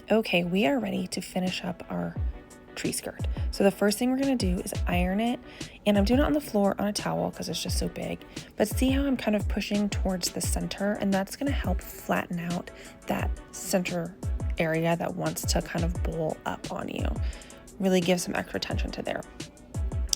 Okay, we are ready to finish up our tree skirt. So the first thing we're gonna do is iron it, and I'm doing it on the floor on a towel because it's just so big. But see how I'm kind of pushing towards the center, and that's gonna help flatten out that center area that wants to kind of bowl up on you. Really give some extra tension to there.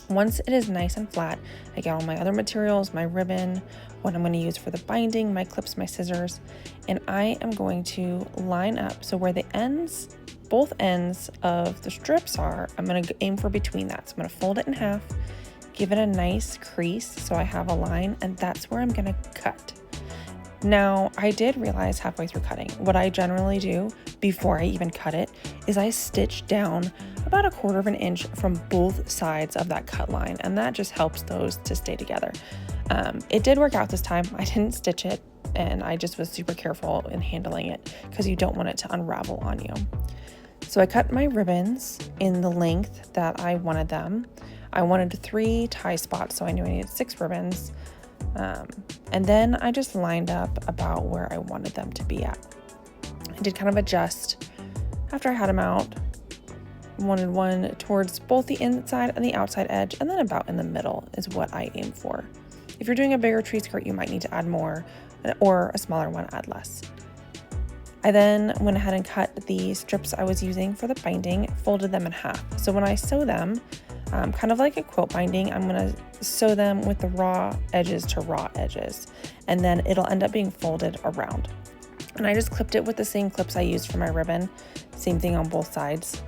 Once it is nice and flat, I get all my other materials, my ribbon, what I'm going to use for the binding, my clips, my scissors, and I am going to line up. So where the ends, both ends of the strips are, I'm going to aim for between that. So I'm going to fold it in half, give it a nice crease so I have a line, and that's where I'm going to cut. Now, I did realize halfway through cutting, what I generally do before I even cut it is I stitch down about 1/4 inch from both sides of that cut line, and that just helps those to stay together. It did work out this time. I didn't stitch it, and I just was super careful in handling it because you don't want it to unravel on you. So I cut my ribbons in the length that I wanted them. I wanted 3 tie spots, so I knew I needed 6 ribbons. And then I just lined up about where I wanted them to be at. I did kind of adjust after I had them out. Wanted one towards both the inside and the outside edge, and then about in the middle is what I aim for. If you're doing a bigger tree skirt, you might need to add more, or a smaller one, add less. I then went ahead and cut the strips I was using for the binding, folded them in half. So when I sew them, kind of like a quilt binding, I'm gonna sew them with the raw edges to raw edges, and then it'll end up being folded around. And I just clipped it with the same clips I used for my ribbon, same thing on both sides.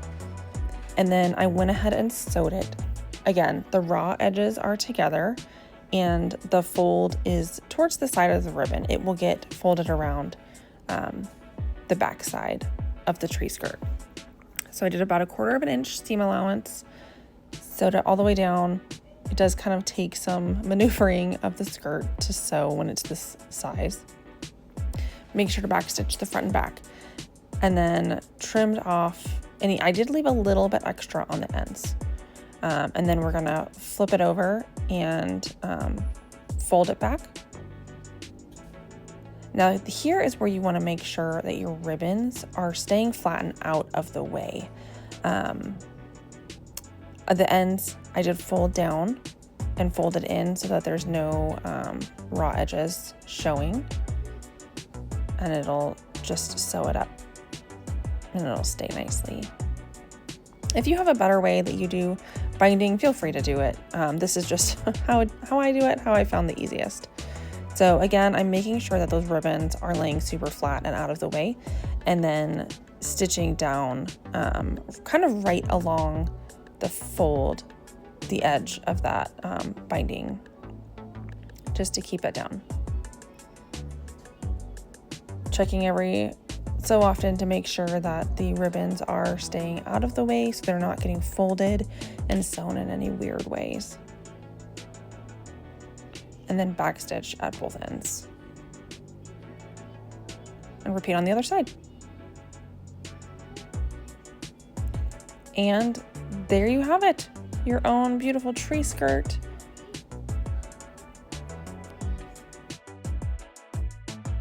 And then I went ahead and sewed it. Again, the raw edges are together and the fold is towards the side of the ribbon. It will get folded around the back side of the tree skirt. So I did about 1/4 inch seam allowance, sewed it all the way down. It does kind of take some maneuvering of the skirt to sew when it's this size. Make sure to backstitch the front and back, and then trimmed off any. I did leave a little bit extra on the ends, and then we're gonna flip it over and fold it back. Now here is where you want to make sure that your ribbons are staying flat and out of the way. At the ends, I did fold down and fold it in so that there's no raw edges showing, and it'll just sew it up and it'll stay nicely. If you have a better way that you do binding, feel free to do it. This is just how I do it, how I found the easiest. So again, I'm making sure that those ribbons are laying super flat and out of the way, and then stitching down kind of right along the fold, the edge of that binding, just to keep it down. Checking every so often to make sure that the ribbons are staying out of the way so they're not getting folded and sewn in any weird ways. And then backstitch at both ends. And repeat on the other side. And there you have it, your own beautiful tree skirt.